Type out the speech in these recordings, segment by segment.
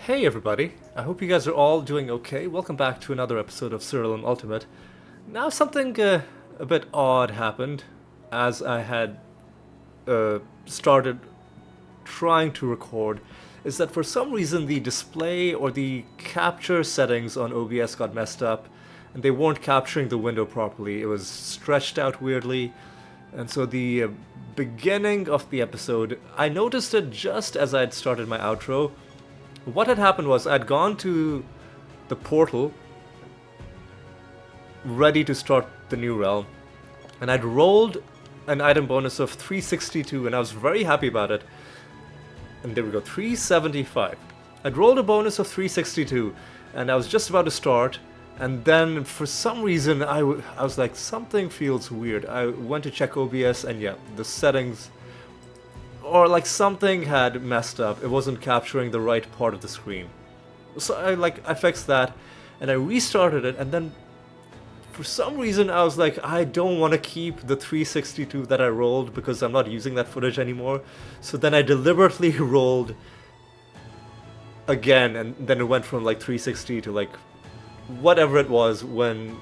Hey everybody, I hope you guys are all doing okay. Welcome back to another episode of Siralim Ultimate. Now something a bit odd happened as I had started trying to record, is that for some reason the display or the capture settings on OBS got messed up and they weren't capturing the window properly. It was stretched out weirdly, and so the beginning of the episode, I noticed it just as I'd started my outro. What had happened was I'd gone to the portal ready to start the new realm, and I'd rolled an item bonus of 362, and I was very happy about it. And there we go, 375. I'd rolled a bonus of 362, and I was just about to start, and then for some reason I was like, something feels weird. I went to check OBS, and yeah, the settings, or like something had messed up. It wasn't capturing the right part of the screen. So I fixed that, and I restarted it, and then for some reason I was like, I don't want to keep the 362 that I rolled because I'm not using that footage anymore. So then I deliberately rolled again, and then it went from like 360 to like whatever it was when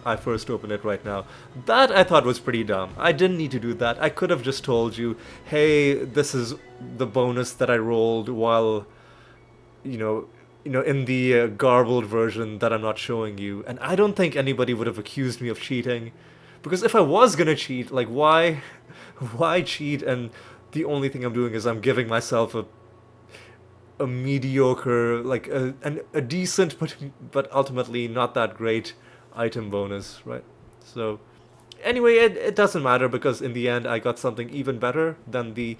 I first opened it right now. That I thought was pretty dumb. I didn't need to do that. I could have just told you, hey, this is the bonus that I rolled while, in the garbled version that I'm not showing you. And I don't think anybody would have accused me of cheating, because if I was gonna cheat, like why cheat? And the only thing I'm doing is I'm giving myself a mediocre, like a decent, but ultimately not that great item bonus, right? So anyway, it doesn't matter, because in the end I got something even better than the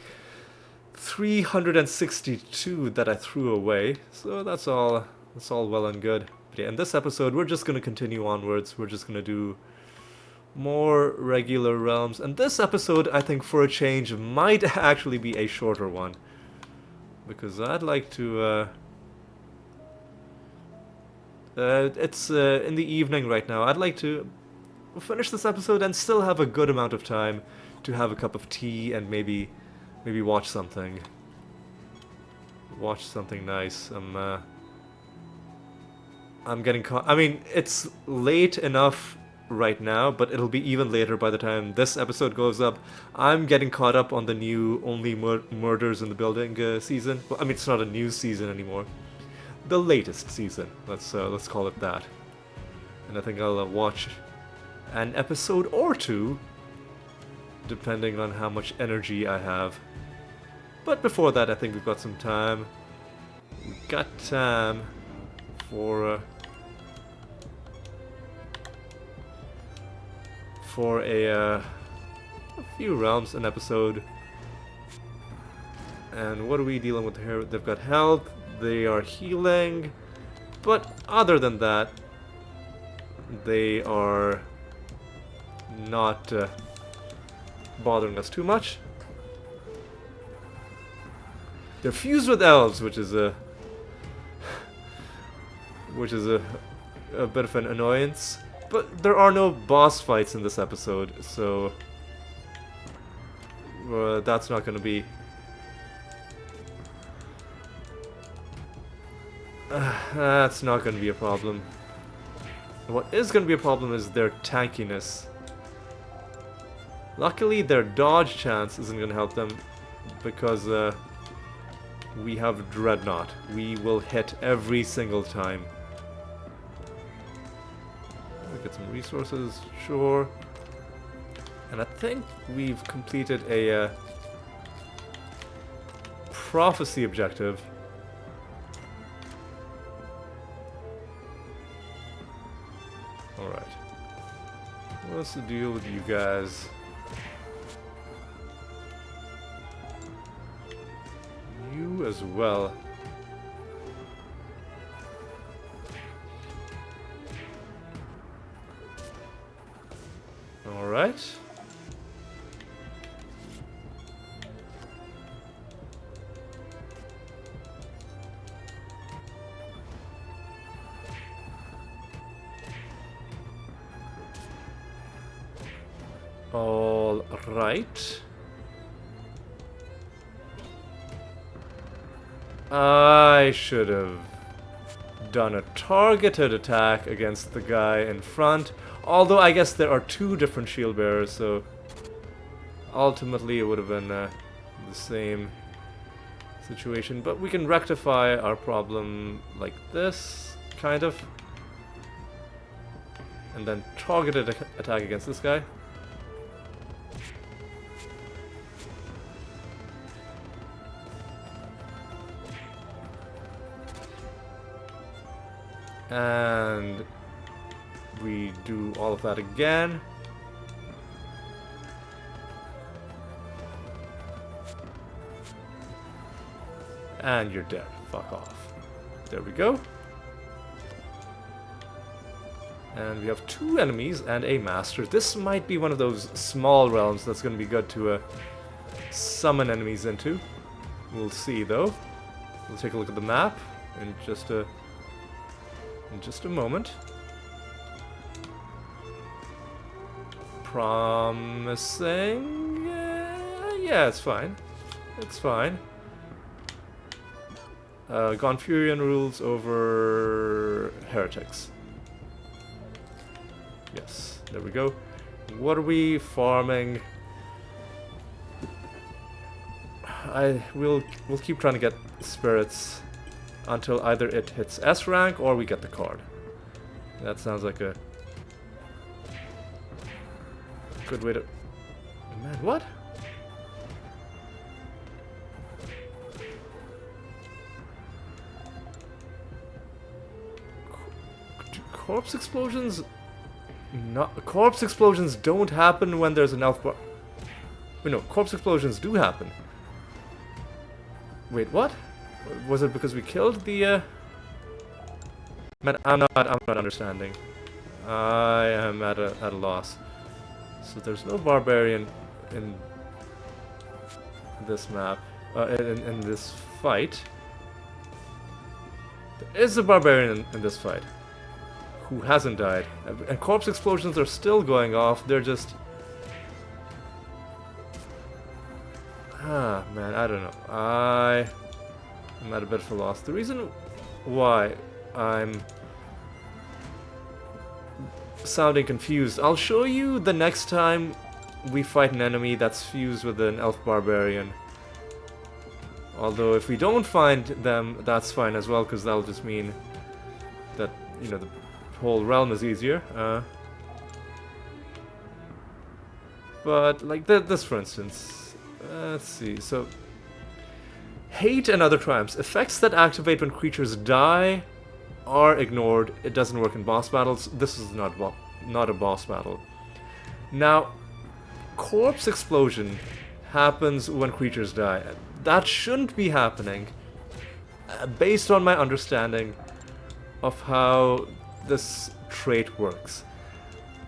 362 that I threw away. So that's all well and good. But yeah, in this episode we're just gonna continue onwards. We're just gonna do more regular realms, and this episode, I think, for a change, might actually be a shorter one, because I'd like to it's in the evening right now. I'd like to finish this episode and still have a good amount of time to have a cup of tea and maybe watch something. Watch something nice. I'm getting caught. I mean, it's late enough right now, but it'll be even later by the time this episode goes up. I'm getting caught up on the new Only Murders in the Building season. Well, I mean, it's not a new season anymore. The latest season. Let's call it that. And I think I'll watch an episode or two, depending on how much energy I have. But before that, I think we've got some time. We've got time for a few realms an episode. And what are we dealing with here? They've got health. They are healing, but other than that, they are not bothering us too much. They're fused with elves, which is a bit of an annoyance. But there are no boss fights in this episode, so that's not going to be. That's not going to be a problem. What is going to be a problem is their tankiness. Luckily, their dodge chance isn't going to help them, because we have Dreadnought. We will hit every single time. We'll get some resources, sure. And I think we've completed a prophecy objective. Alright. What's the deal with you guys? You as well. Alright. All right. I should have done a targeted attack against the guy in front. Although I guess there are two different shield bearers, so ultimately it would have been the same situation. But we can rectify our problem like this, kind of. And then targeted attack against this guy. And we do all of that again. And you're dead. Fuck off. There we go. And we have two enemies and a master. This might be one of those small realms that's going to be good to summon enemies into. We'll see, though. We'll take a look at the map in just a moment. Promising. Yeah, it's fine. It's fine. Gonfurian rules over heretics. Yes, there we go. What are we farming? We'll keep trying to get spirits until either it hits S rank or we get the card. That sounds like a good way to... Man, what? Corpse explosions? Corpse explosions don't happen when there's an elf bar... Wait, no, corpse explosions do happen. Wait, what? Was it because we killed the, Man, I'm not understanding. I am at a loss. So there's no barbarian in this map, in this fight. There is a barbarian in this fight who hasn't died, and corpse explosions are still going off. They're just... man, I don't know. I'm at a bit of a loss. The reason why I'm sounding confused, I'll show you the next time we fight an enemy that's fused with an elf barbarian. Although if we don't find them, that's fine as well, because that'll just mean that, you know, the whole realm is easier. But like this, for instance. Let's see. So, hate and other triumphs. Effects that activate when creatures die are ignored. It doesn't work in boss battles. This is not a boss battle. Now, corpse explosion happens when creatures die. That shouldn't be happening, based on my understanding of how this trait works.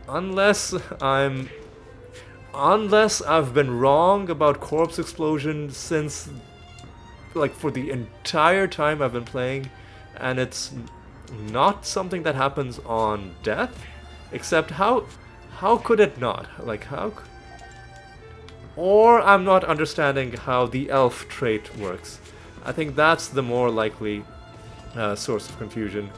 Unless I've been wrong about corpse explosion since, like, for the entire time I've been playing, and it's not something that happens on death, except how could it not? Like, how? Or I'm not understanding how the elf trait works. I think that's the more likely source of confusion.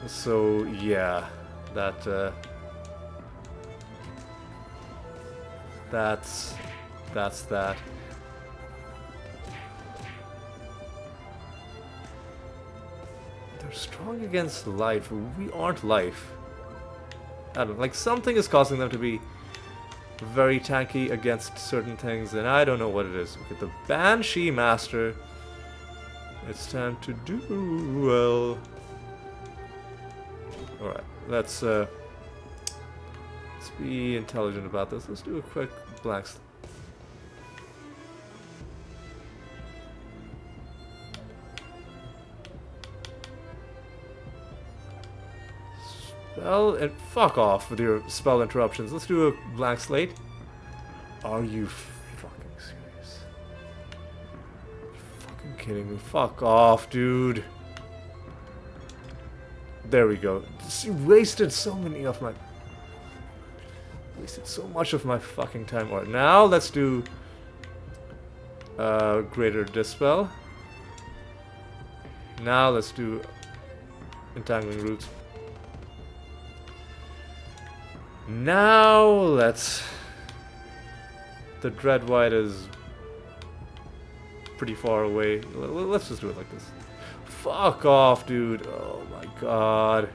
So yeah, that's that. They're strong against life. We aren't life. I don't know, like, something is causing them to be very tanky against certain things, and I don't know what it is. Okay, the Banshee Master. It's time to duel. Alright, let's be intelligent about this. Let's do a quick blank. Spell and fuck off with your spell interruptions. Let's do a blank slate. Are you fucking serious? You're fucking kidding me? Fuck off, dude. There we go. She wasted so many of my... Wasted so much of my fucking time. Alright, now let's do Greater Dispel. Now let's do Entangling Roots. Now let's... The Dreadwhite is pretty far away. Let's just do it like this. Fuck off, dude. Oh my god.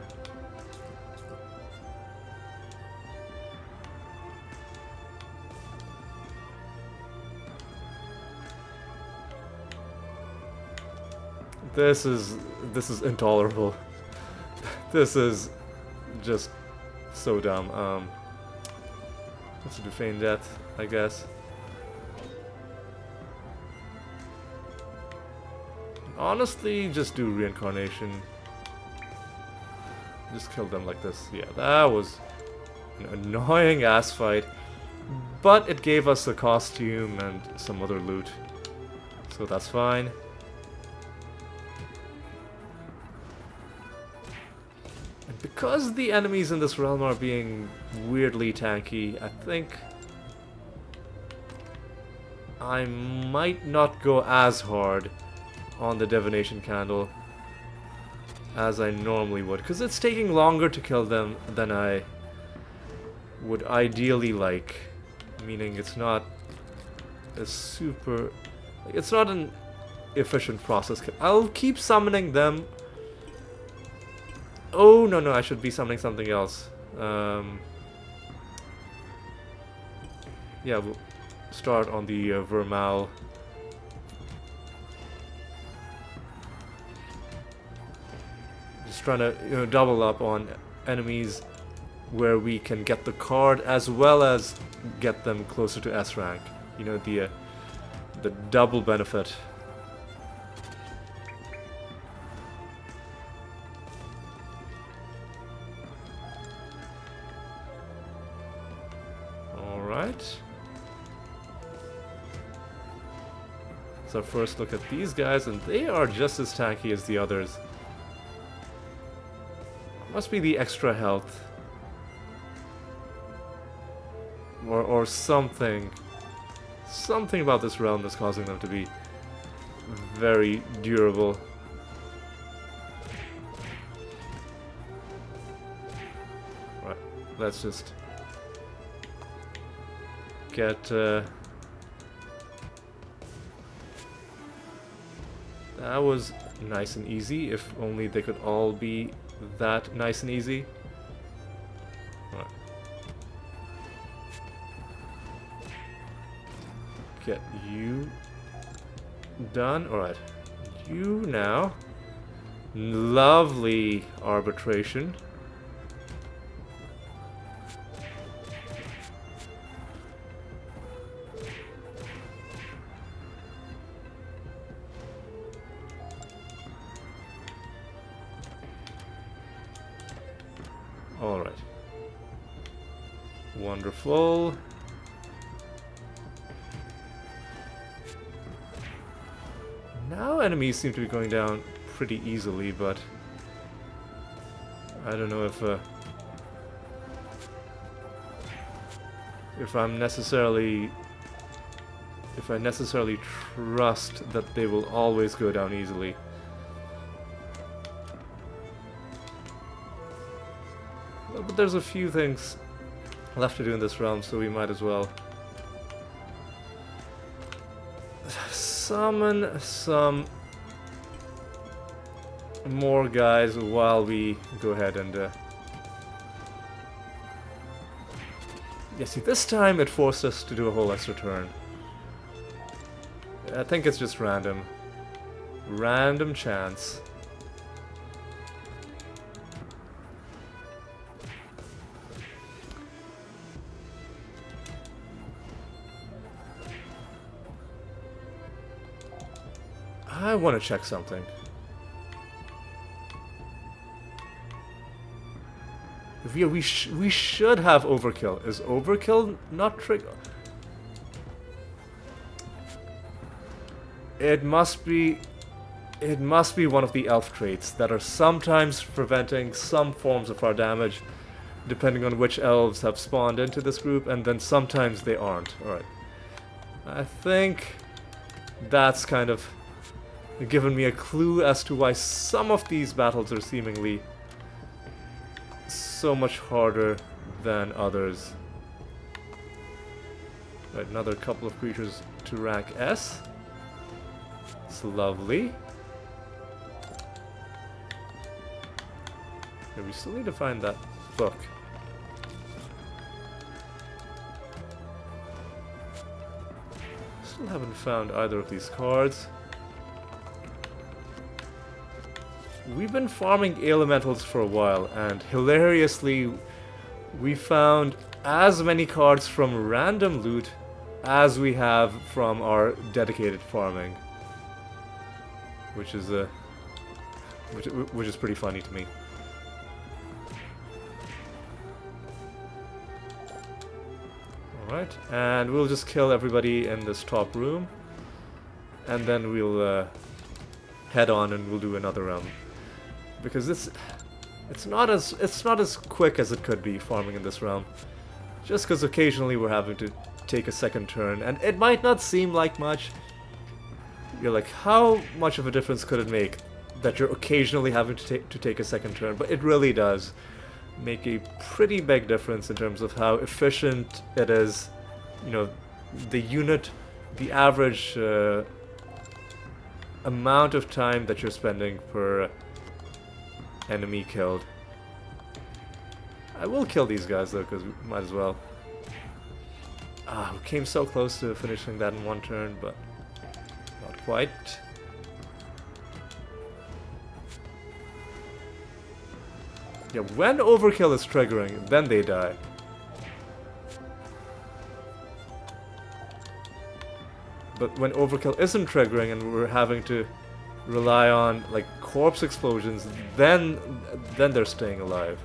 This is intolerable. This is just so dumb. Let's do Feign Death, I guess. Honestly, just do Reincarnation. Just kill them like this. Yeah, that was an annoying ass fight. But it gave us a costume and some other loot. So that's fine. And because the enemies in this realm are being weirdly tanky, I think I might not go as hard on the Divination Candle as I normally would, because it's taking longer to kill them than I would ideally like, meaning it's not a super... it's not an efficient process. I'll keep summoning them. Oh, no, I should be summoning something else. Yeah, we'll start on the Vermal. Just trying to, double up on enemies where we can get the card as well as get them closer to S rank. The double benefit. Alright. So first look at these guys, and they are just as tanky as the others. Must be the extra health. Or something. Something about this realm that's causing them to be very durable. Right, let's just get that was nice and easy. If only they could all be that nice and easy. Right. Get you done. Alright. You now. Lovely arbitration. Alright. Wonderful. Now enemies seem to be going down pretty easily, but I don't know if I necessarily trust that they will always go down easily. But there's a few things left to do in this realm, so we might as well summon some more guys while we go ahead and yeah, see, this time it forced us to do a whole extra turn. I think it's just random chance. I want to check something. We should have overkill. Is overkill not trigger? It must be one of the elf traits that are sometimes preventing some forms of our damage depending on which elves have spawned into this group, and then sometimes they aren't. Alright. I think that's kind of given me a clue as to why some of these battles are seemingly so much harder than others. Right, another couple of creatures to rank S. It's lovely. Okay, we still need to find that book. Still haven't found either of these cards. We've been farming elementals for a while, and hilariously, we found as many cards from random loot as we have from our dedicated farming, which is pretty funny to me. All right, and we'll just kill everybody in this top room, and then we'll head on and we'll do another round. Because it's not as quick as it could be farming in this realm. Just because occasionally we're having to take a second turn, and it might not seem like much. You're like, how much of a difference could it make that you're occasionally having to take a second turn? But it really does make a pretty big difference in terms of how efficient it is. You know, the average amount of time that you're spending per enemy killed. I will kill these guys though, because we might as well. We came so close to finishing that in one turn, but not quite. Yeah, when overkill is triggering, then they die. But when overkill isn't triggering and we're having to rely on like corpse explosions, then they're staying alive.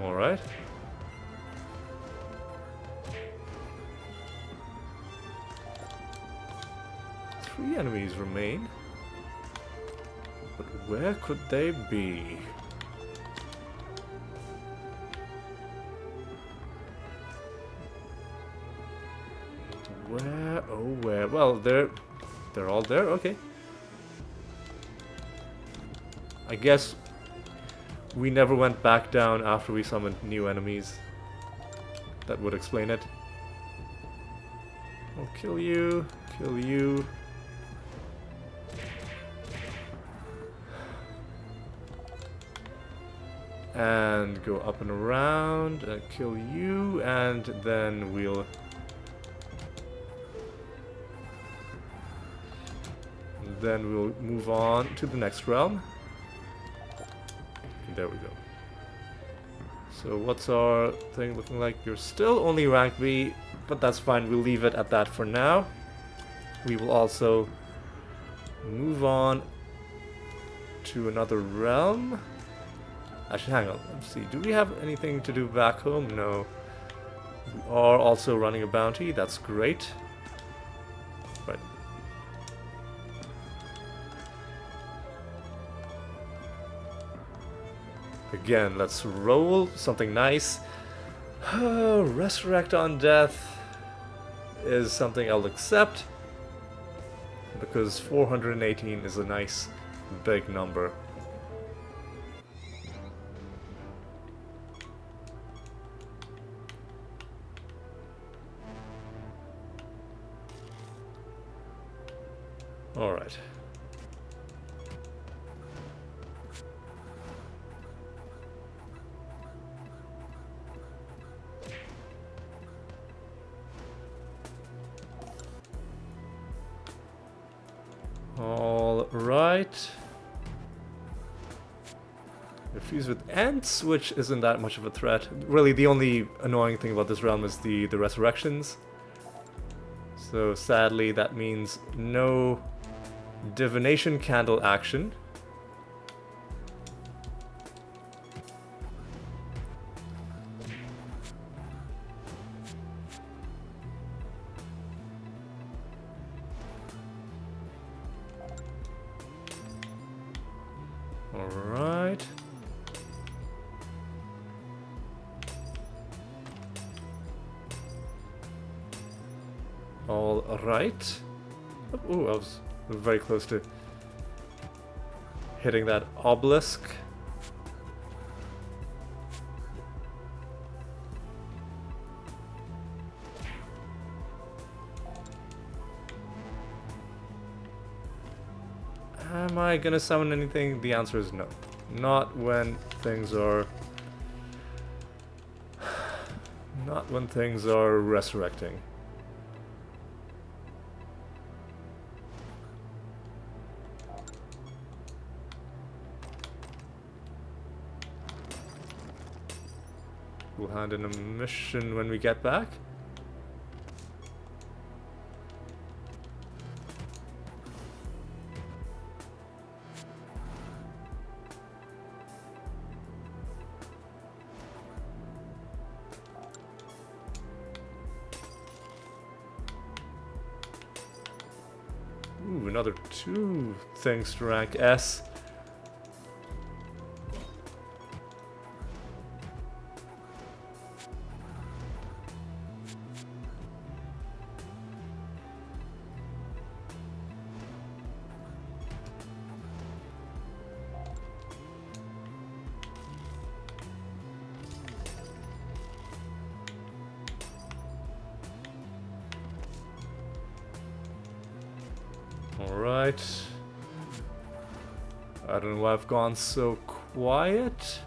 All right. Three enemies remain. But where could they be? Where? Oh, where? Well, they're all there. Okay. I guess we never went back down after we summoned new enemies. That would explain it. I'll kill you. Kill you. And go up and around and kill you, and then we'll move on to the next realm. There we go. So what's our thing looking like? You're still only rank B, but that's fine. We'll leave it at that for now. We will also move on to another realm. Actually, hang on. Let's see. Do we have anything to do back home? No. We are also running a bounty. That's great. Right. Again, let's roll something nice. Resurrect on death is something I'll accept, because 418 is a nice big number. All right. All right. We're fused with ants, which isn't that much of a threat. Really, the only annoying thing about this realm is the resurrections. So sadly, that means no divination candle action. Alright. Alright. Oh, I was very close to hitting that obelisk. Am I gonna summon anything? The answer is no. Not when things are... Not when things are resurrecting. We'll hand in a mission when we get back. Ooh, another 2 things to rank S. Alright. I don't know why I've gone so quiet.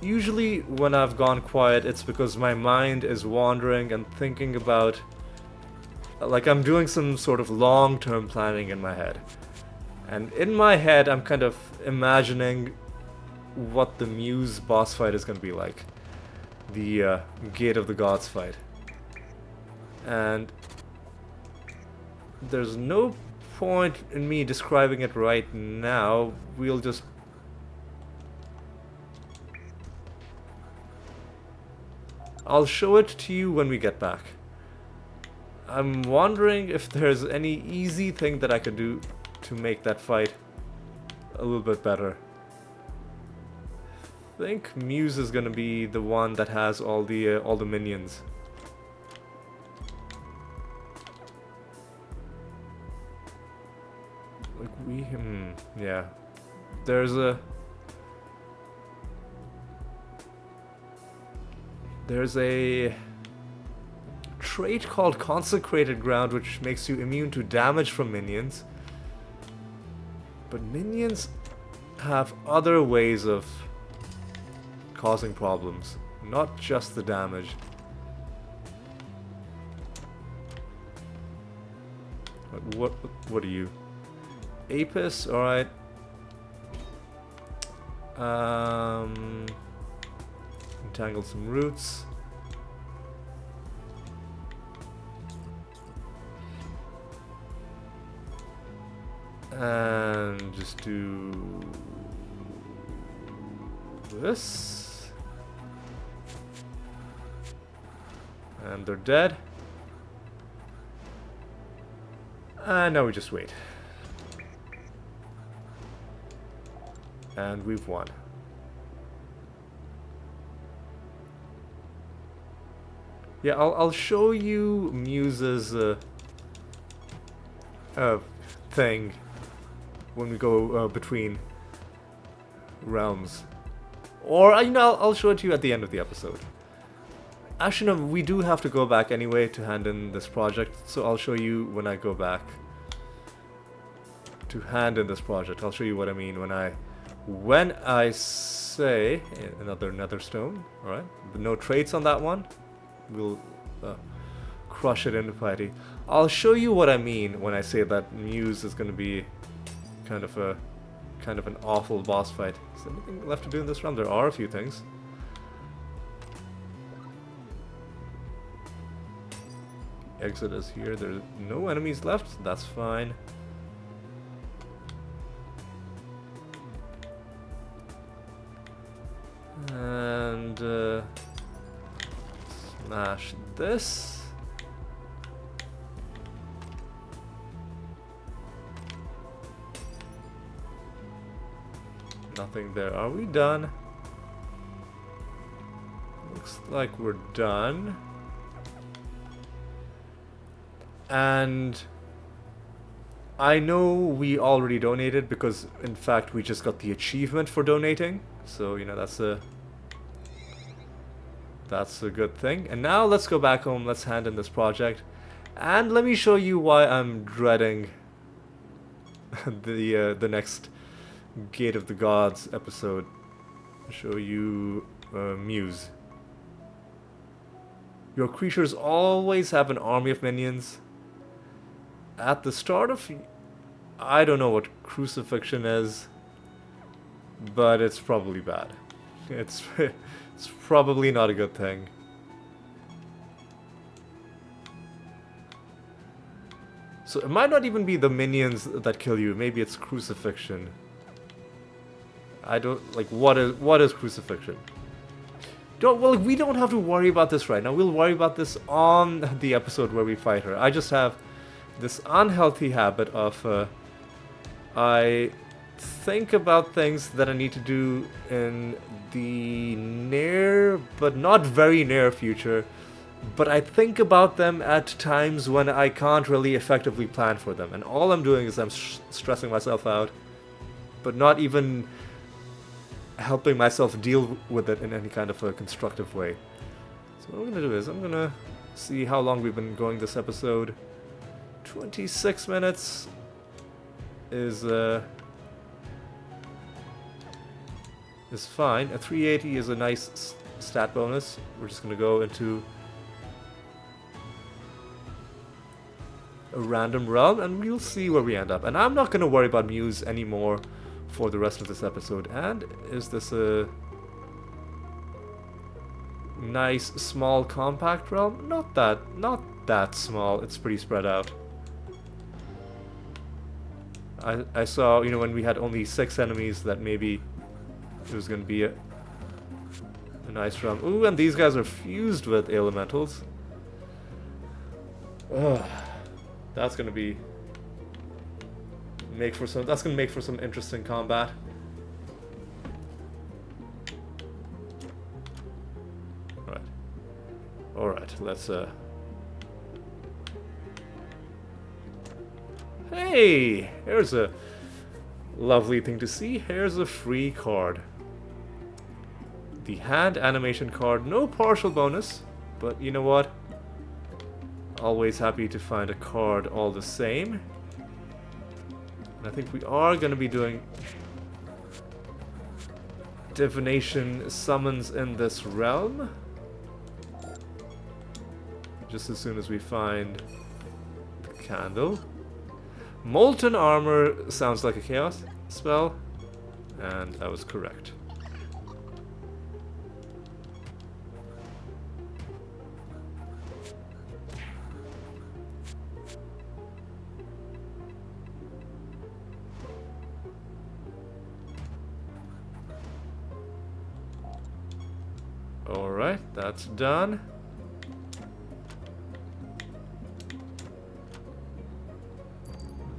Usually when I've gone quiet, it's because my mind is wandering and thinking about... Like I'm doing some sort of long-term planning in my head. And in my head, I'm kind of imagining what the Muse boss fight is going to be like. The Gate of the Gods fight. And there's no point in me describing it right now. We'll just... I'll show it to you when we get back. I'm wondering if there's any easy thing that I could do to make that fight a little bit better. I think Muse is gonna be the one that has all the minions. Like yeah. There's a trait called Consecrated Ground which makes you immune to damage from minions. But minions have other ways of causing problems, not just the damage. What are you? Apis, alright. Entangle some roots. And just do this. And they're dead. And now we just wait. And we've won. Yeah, I'll show you Muse's thing when we go between realms. Or, you know, I'll show it to you at the end of the episode. Actually, no, we do have to go back anyway to hand in this project, so I'll show you when I go back to hand in this project. I'll show you what I mean when I say another nether stone. Alright, no traits on that one. We'll crush it into piety. I'll show you what I mean when I say that Muse is going to be kind of an awful boss fight. Is there anything left to do in this round? There are a few things. Exit is here. There's no enemies left. That's fine. And smash this. Nothing there. Are we done? Looks like we're done. And I know we already donated because in fact we just got the achievement for donating. So, you know, that's a good thing. And now let's go back home, let's hand in this project. And let me show you why I'm dreading the next Gate of the Gods episode. Show you Muse. Your creatures always have an army of minions. At the start of... I don't know what crucifixion is, but it's probably bad. It's probably not a good thing. So it might not even be the minions that kill you. Maybe it's crucifixion. I don't... Like, what is crucifixion? Well, we don't have to worry about this right now. We'll worry about this on the episode where we fight her. I just have this unhealthy habit of... I think about things that I need to do in the near, but not very near future. But I think about them at times when I can't really effectively plan for them. And all I'm doing is I'm stressing myself out, but not even helping myself deal with it in any kind of a constructive way. So what I'm going to do is I'm going to see how long we've been going this episode. 26 minutes is fine. A 380 is a nice stat bonus. We're just going to go into a random realm and we'll see where we end up. And I'm not going to worry about Muse anymore for the rest of this episode. And is this a nice small compact realm? Not that small. It's pretty spread out. I saw, you know, when we had only 6 enemies that maybe it was going to be a nice realm. Ooh, and these guys are fused with elementals. Ugh. That's going to be that's going to make for some interesting combat. All right, let's Hey, here's a lovely thing to see. Here's a free card. The hand animation card, no partial bonus, but you know what? Always happy to find a card all the same. And I think we are going to be doing divination summons in this realm. Just as soon as we find the candle. Molten armor sounds like a chaos spell, and I was correct. Alright, that's done.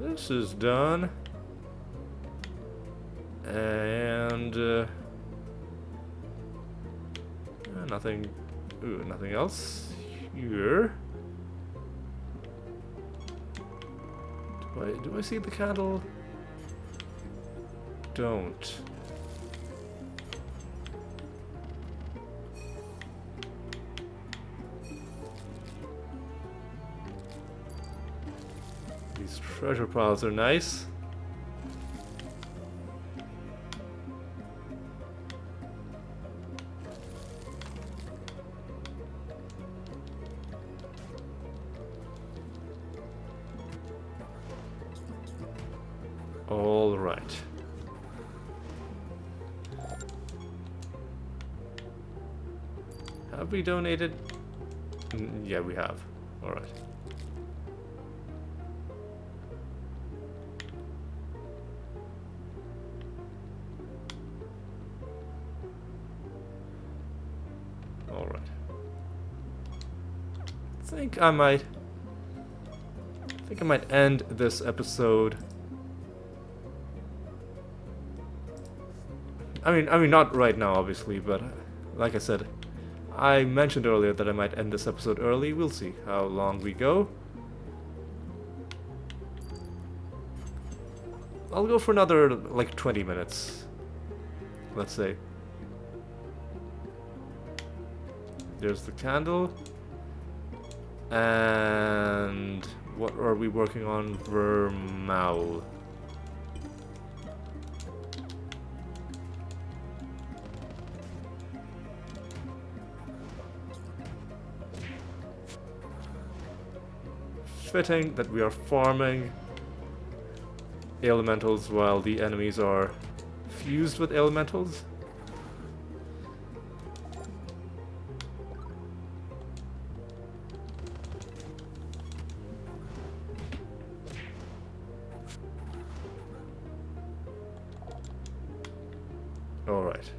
This is done. And nothing else here. Do I see the candle? Don't. These treasure piles are nice. All right. Have we donated? Yeah, we have. All right. All right. I think I might end this episode I mean, not right now, obviously, but like I said, I mentioned earlier that I might end this episode early. We'll see how long we go. I'll go for another, like, 20 minutes. Let's say. There's the candle. And what are we working on? Vermal. Fitting that we are farming elementals while the enemies are fused with elementals. All right.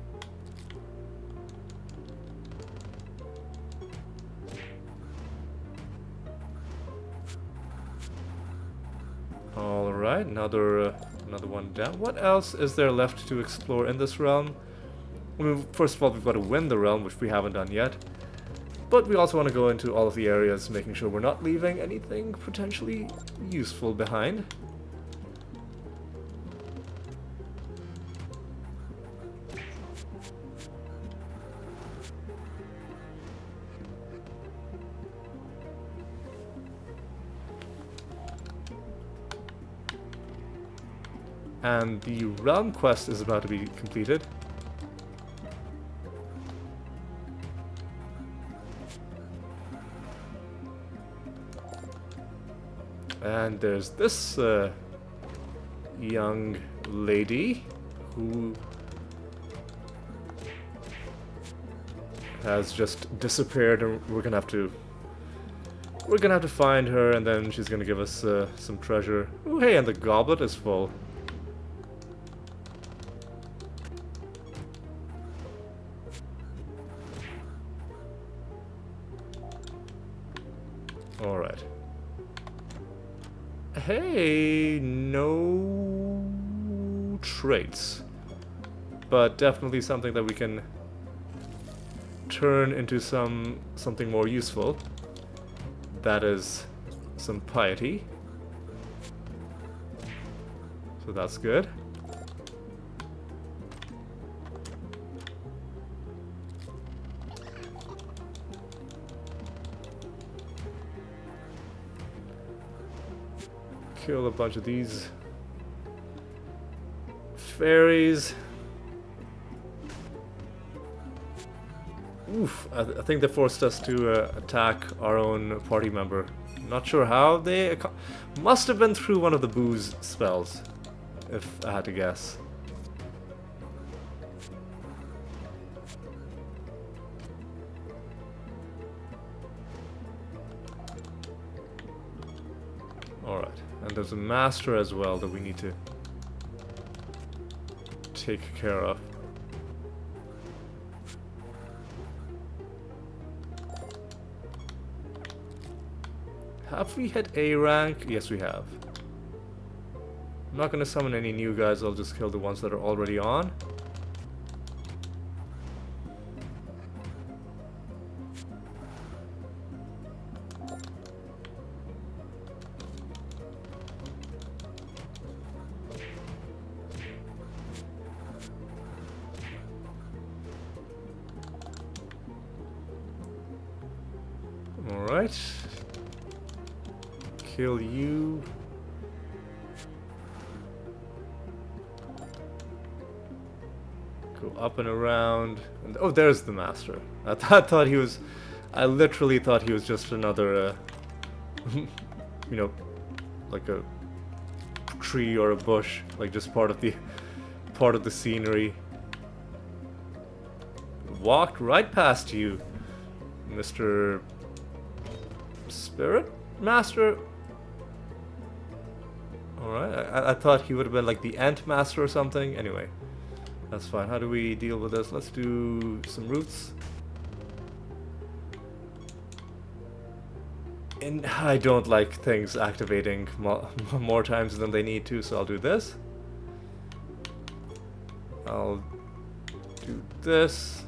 All right, another one down. What else is there left to explore in this realm? I mean, first of all, we've got to win the realm, which we haven't done yet. But we also want to go into all of the areas, making sure we're not leaving anything potentially useful behind. And the realm quest is about to be completed. And there's this young lady who has just disappeared, and we're gonna have to find her, and then she's gonna give us some treasure. Oh, hey, and the goblet is full. All right. Hey, no traits, but definitely something that we can turn into something more useful. That is some piety. So that's good. Kill a bunch of these fairies. Oof, I think they forced us to attack our own party member. Not sure how. They must have been through one of the booze spells, if I had to guess. Alright, and there's a master as well that we need to take care of. Have we hit A rank? Yes, we have. I'm not going to summon any new guys, I'll just kill the ones that are already on. Alright. Kill you. Go up and around. And, oh, there's the master. I thought he was... I literally thought he was just another, you know, like a tree or a bush. Like just part of the scenery. Walked right past you, Mr. Spirit Master. Alright, I thought he would have been like the Ant Master or something. Anyway, that's fine. How do we deal with this? Let's do some roots. And I don't like things activating more times than they need to, so I'll do this. I'll do this.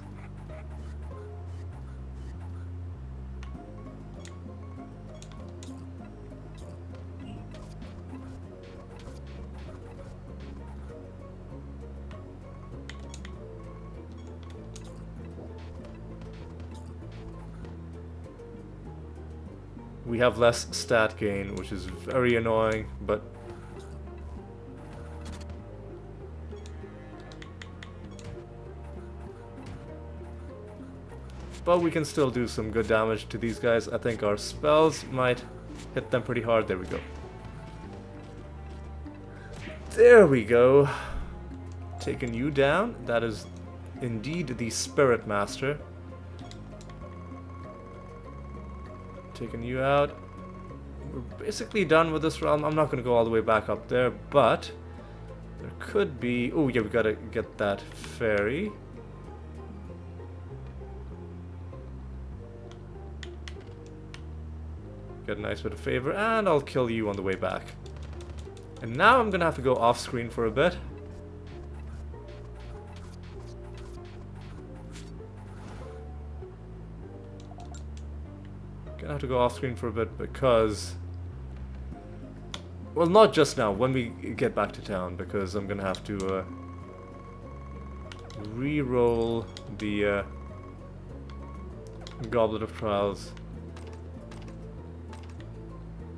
We have less stat gain, which is very annoying, but we can still do some good damage to these guys. I think our spells might hit them pretty hard. There we go. There we go. Taking you down. That is indeed the Spirit Master. Taking you out. We're basically done with this realm. I'm not going to go all the way back up there, but there could be... Oh yeah, we gotta get that fairy. Get a nice bit of favor, and I'll kill you on the way back. And now I'm gonna have to go off screen for a bit. Gonna have to go off screen for a bit because... Well, not just now, when we get back to town, because I'm gonna have to re-roll the Goblet of Trials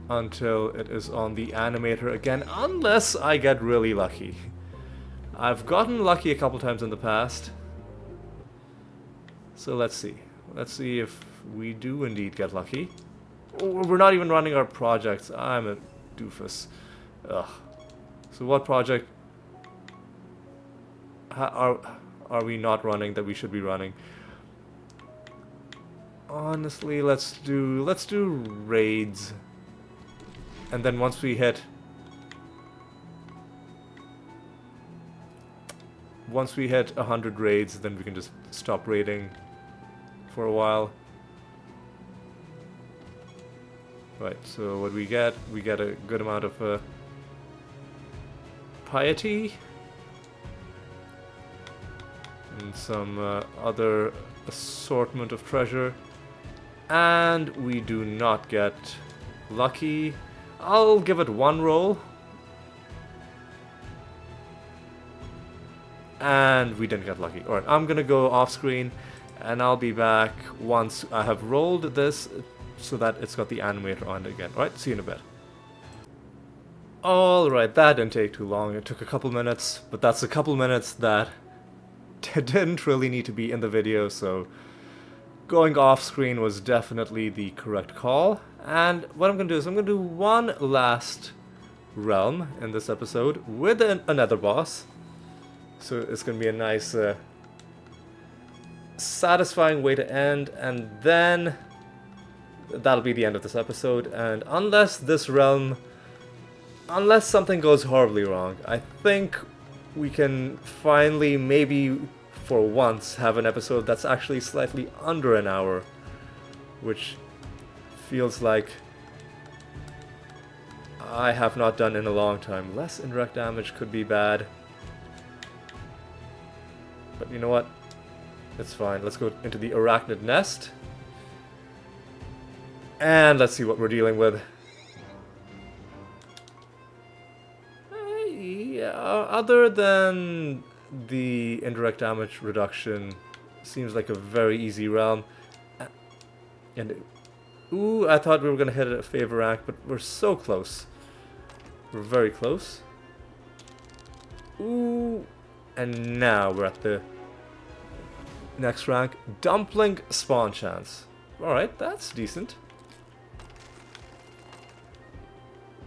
until it is on the animator again, unless I get really lucky. I've gotten lucky a couple times in the past. So let's see. Let's see if we do indeed get lucky. Oh, we're not even running our projects. I'm a doofus. Ugh. So what project are we not running that we should be running? Honestly, let's do raids. And then once we hit 100 raids, then we can just stop raiding for a while. Right, so what we get a good amount of piety and some other assortment of treasure, and we do not get lucky. I'll give it one roll. And we didn't get lucky. Alright, I'm gonna go off screen and I'll be back once I have rolled this so that it's got the animator on it again. Alright, see you in a bit. Alright, that didn't take too long. It took a couple minutes, but that's a couple minutes that didn't really need to be in the video, so going off screen was definitely the correct call. And what I'm going to do is I'm going to do one last realm in this episode with another boss. So it's going to be a nice, satisfying way to end, and then that'll be the end of this episode. And unless something goes horribly wrong, I think we can finally, maybe for once, have an episode that's actually slightly under an hour, which feels like I have not done in a long time. Less indirect damage could be bad, but you know what? It's fine. Let's go into the Arachnid Nest and let's see what we're dealing with. Yeah, other than the indirect damage reduction, seems like a very easy realm. And ooh, I thought we were gonna hit a favor rank, but we're so close. We're very close. Ooh, and now we're at the next rank. Dumpling spawn chance. Alright, that's decent.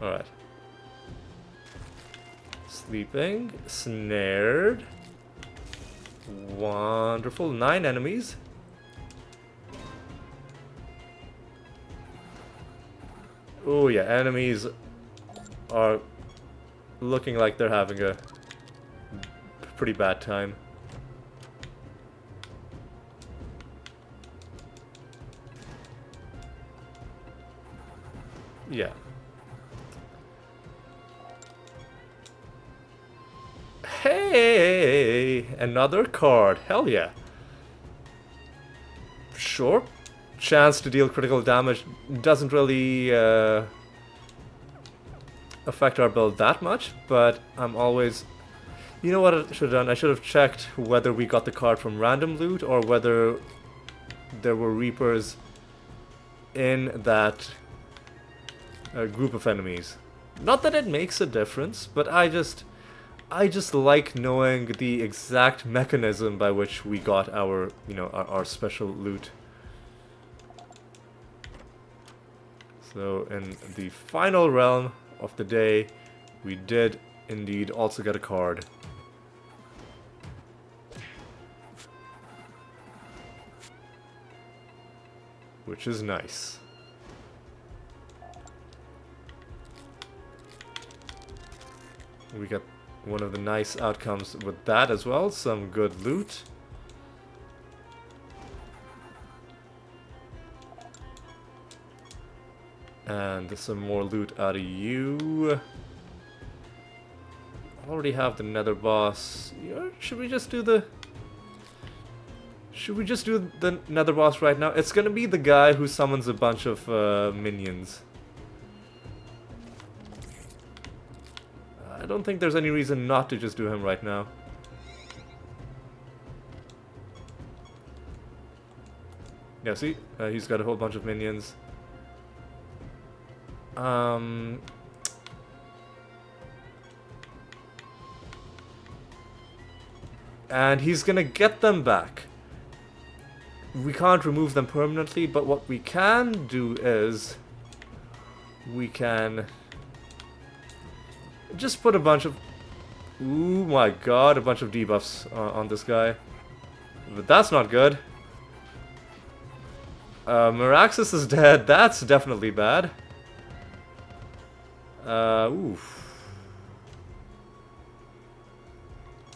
Alright. Sleeping, snared. Wonderful. 9 enemies. Oh yeah, enemies are looking like they're having a pretty bad time. Yeah. Hey! another card. Hell yeah. Sure. Chance to deal critical damage doesn't really affect our build that much, but I'm always... You know what I should have done? I should have checked whether we got the card from random loot or whether there were Reapers in that group of enemies. Not that it makes a difference, but I just like knowing the exact mechanism by which we got our, you know, our special loot. So in the final realm of the day, we did indeed also get a card. Which is nice. We got one of the nice outcomes with that as well, some good loot. And some more loot out of you. Already have the nether boss. Yeah, should we just do the... Should we just do the nether boss right now? It's gonna be the guy who summons a bunch of minions. I don't think there's any reason not to just do him right now. Yeah, see? He's got a whole bunch of minions. And he's gonna get them back. We can't remove them permanently, but what we can do is... We can... just put a bunch of... Ooh my god, a bunch of debuffs on this guy. But that's not good. Meraxis is dead, that's definitely bad. Oof.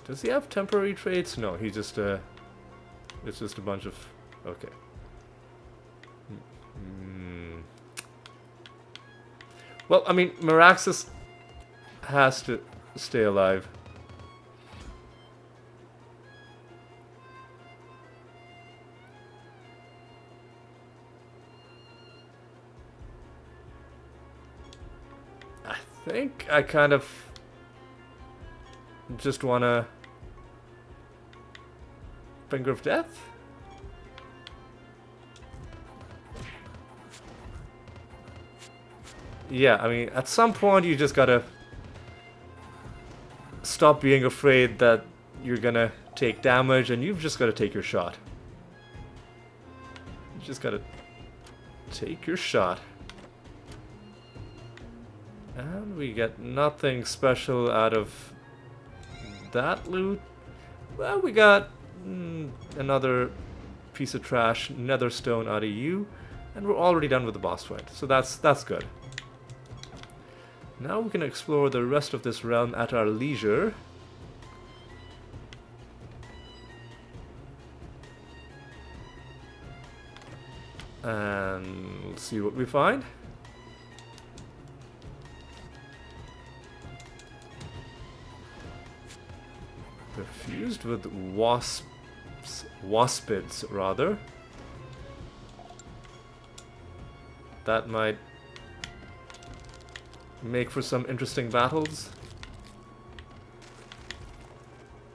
Does he have temporary traits? No, he just, it's just a bunch of... Okay. Well, I mean, Meraxis has to stay alive. I think I kind of just wanna... Finger of Death? Yeah, I mean, at some point you just gotta stop being afraid that you're gonna take damage and you've just gotta take your shot. You just gotta take your shot. And we get nothing special out of that loot. Well, we got another piece of trash, nether stone out of you, and we're already done with the boss fight. So that's good. Now we can explore the rest of this realm at our leisure. And we'll see what we find. They're fused with waspids, rather. That might make for some interesting battles.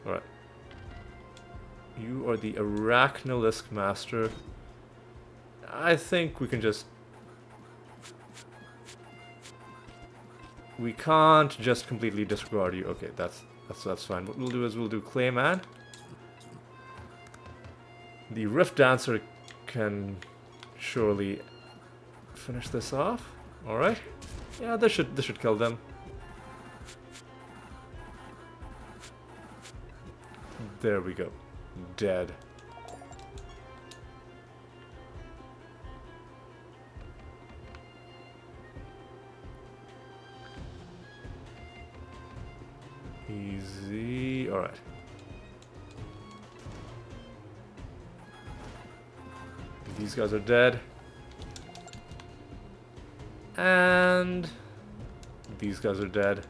Alright. You are the Arachnolisk Master. I think we can just... We can't just completely disregard you. Okay, that's fine. What we'll do is we'll do Clayman. The Rift Dancer can surely finish this off. Alright. Yeah, this should kill them. There we go. Dead. Easy. Alright. These guys are dead. And these guys are dead.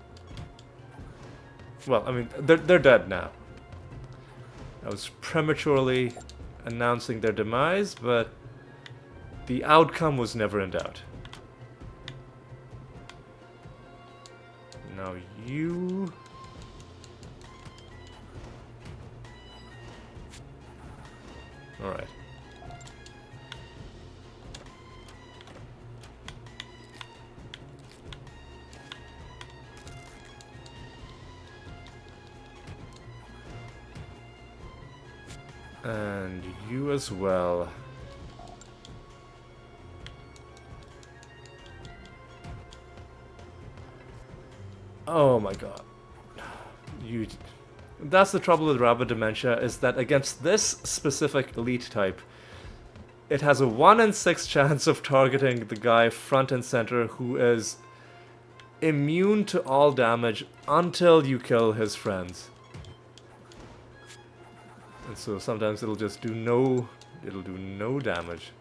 Well, I mean, they're dead now. I was prematurely announcing their demise, but the outcome was never in doubt. Now you... Alright. And you as well. Oh my god. You... That's the trouble with Rabbit Dementia, is that against this specific elite type, it has a 1 in 6 chance of targeting the guy front and center who is immune to all damage until you kill his friends. And so sometimes it'll just do no damage.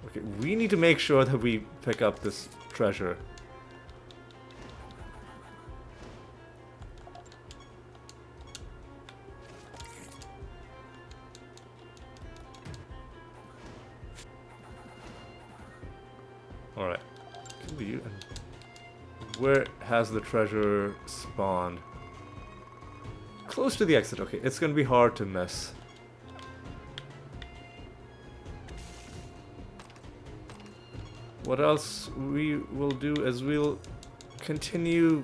Okay, we need to make sure that we pick up this treasure. Alright. Where has the treasure spawned? Close to the exit. Okay, it's gonna be hard to miss. What else we will do is we'll continue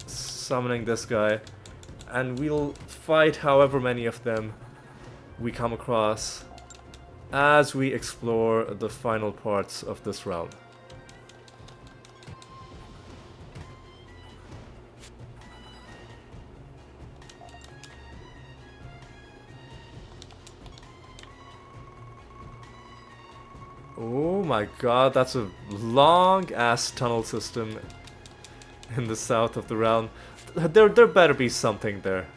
summoning this guy, and we'll fight however many of them we come across as we explore the final parts of this realm. Oh my god, that's a long-ass tunnel system in the south of the realm. There better be something there.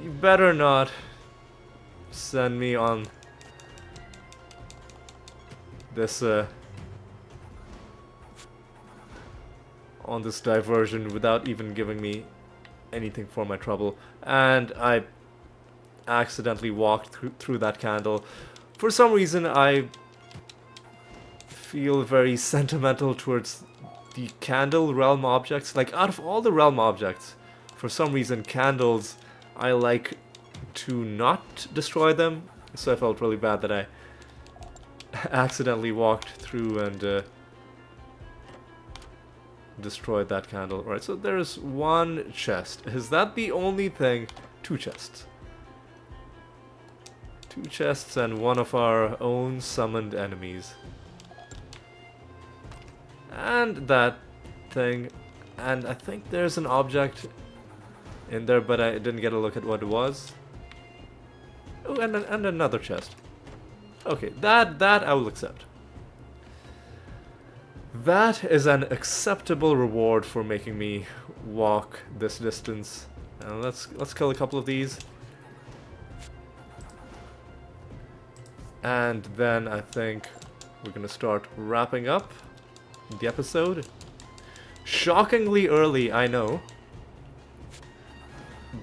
You better not send me on this diversion without even giving me anything for my trouble. And I accidentally walked through that candle. For some reason, I feel very sentimental towards the candle realm objects. Like, out of all the realm objects, for some reason, candles, I like to not destroy them. So I felt really bad that I accidentally walked through and destroyed that candle. Alright, so there's one chest. Is that the only thing? 2 chests. 2 chests and one of our own summoned enemies. And that thing. And I think there's an object in there, but I didn't get a look at what it was. Oh, and another chest. Okay, that I will accept. That is an acceptable reward for making me walk this distance. Now let's kill a couple of these. And then I think we're gonna start wrapping up the episode. Shockingly early, I know.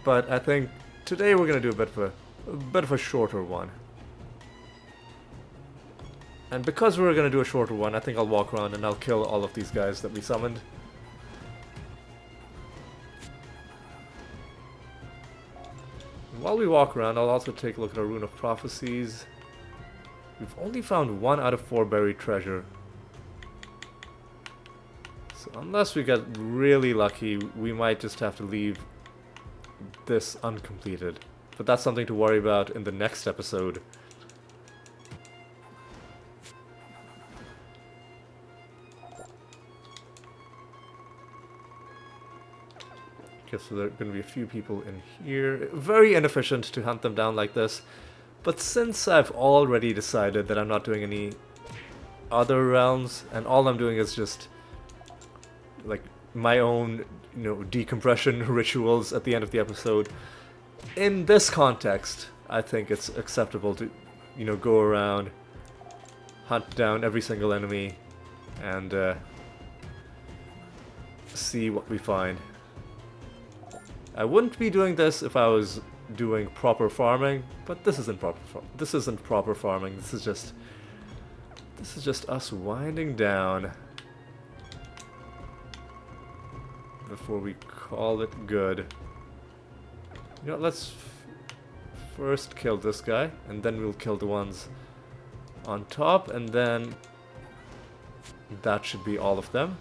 But I think today we're gonna do a bit of a shorter one. And because we're gonna do a shorter one, I think I'll walk around and I'll kill all of these guys that we summoned. While we walk around, I'll also take a look at our Rune of Prophecies. We've only found 1 out of 4 buried treasure. So unless we get really lucky, we might just have to leave this uncompleted. But that's something to worry about in the next episode. Okay, so there are going to be a few people in here. Very inefficient to hunt them down like this. But since I've already decided that I'm not doing any other realms, and all I'm doing is just like my own, decompression rituals at the end of the episode, in this context, I think it's acceptable to, go around, hunt down every single enemy, and see what we find. I wouldn't be doing this if I was doing proper farming, but this isn't proper farming. This is just us winding down before we call it good. You know, let's first kill this guy, and then we'll kill the ones on top, and then that should be all of them.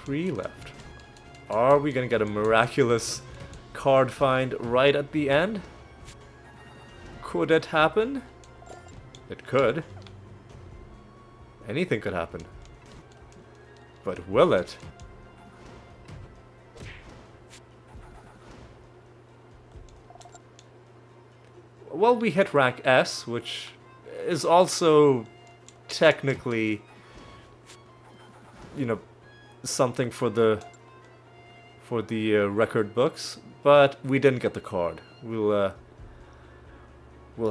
Three left. Are we gonna get a miraculous card find right at the end? Could it happen? It could. Anything could happen. But will it? Well, we hit rank S, which is also technically, you know, something for the record books, but we didn't get the card. We'll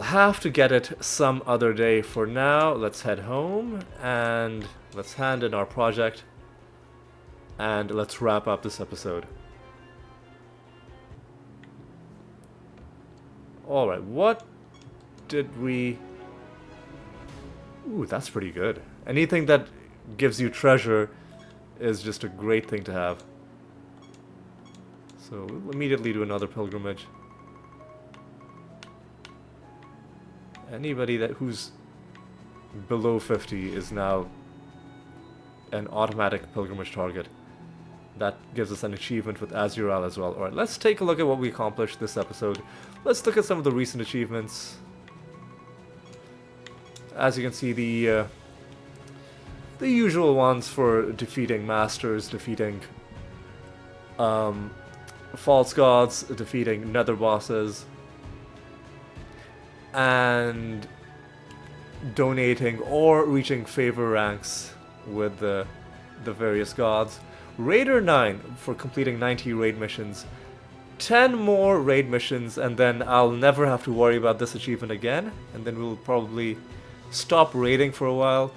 have to get it some other day. For now, let's head home and let's hand in our project and let's wrap up this episode. Alright, what did we... Ooh, that's pretty good. Anything that gives you treasure is just a great thing to have. So we'll immediately do another pilgrimage. Anybody who's below 50 is now an automatic pilgrimage target. That gives us an achievement with Azural as well. Alright, let's take a look at what we accomplished this episode. Let's look at some of the recent achievements. As you can see, the usual ones for defeating masters, defeating false gods, defeating nether bosses, and donating or reaching favor ranks with the various gods. Raider 9 for completing 90 raid missions. 10 more raid missions, and then I'll never have to worry about this achievement again, and then we'll probably stop raiding for a while,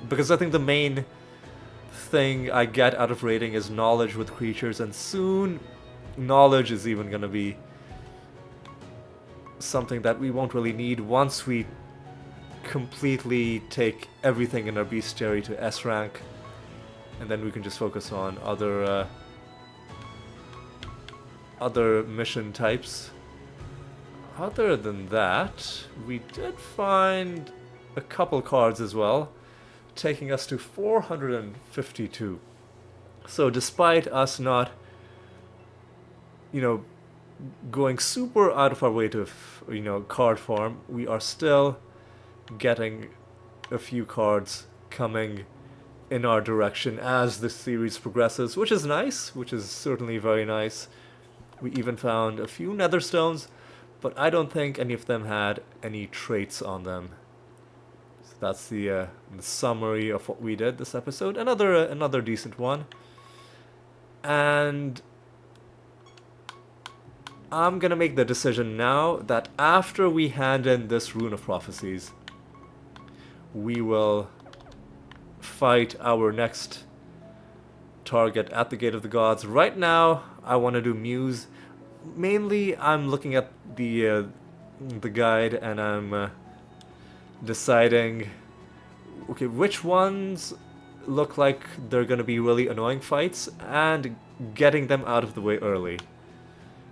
because I think the main thing I get out of raiding is knowledge with creatures, and soon knowledge is even gonna be something that we won't really need once we completely take everything in our bestiary to S rank, and then we can just focus on other mission types. Other than that, we did find a couple cards as well, taking us to 452. So despite us not, you know, going super out of our way to, you know, card farm, we are still getting a few cards coming in our direction as the series progresses, which is nice, which is certainly very nice. We even found a few nether stones, but I don't think any of them had any traits on them. So that's the summary of what we did this episode. Another decent one. And I'm gonna make the decision now that after we hand in this Rune of Prophecies, we will fight our next target at the Gate of the Gods. Right now, I want to do Muse. Mainly, I'm looking at the guide and I'm deciding, okay, which ones look like they're gonna be really annoying fights, and getting them out of the way early.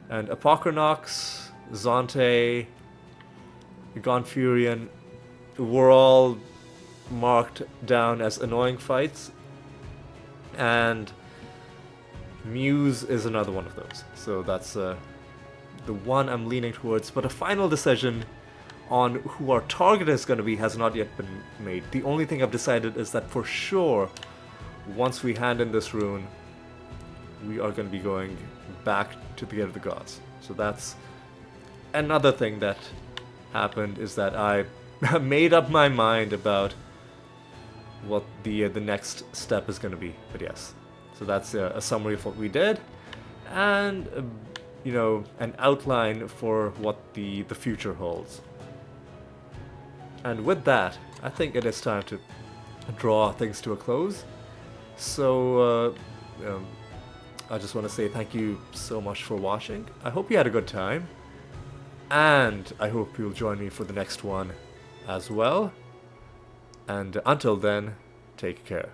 And Apocrynox, Zonte, Gonfurion were all marked down as annoying fights, and Muse is another one of those. So that's the one I'm leaning towards, but a final decision on who our target is going to be has not yet been made. The only thing I've decided is that for sure, once we hand in this rune, we are going to be going back to the Gate of the Gods. So that's another thing that happened, is that I made up my mind about what the next step is going to be. But yes, so that's a summary of what we did. and an outline for what the future holds. And with that, I think it is time to draw things to a close. So I just want to say thank you so much for watching. I hope you had a good time, and I hope you'll join me for the next one as well. And until then, take care.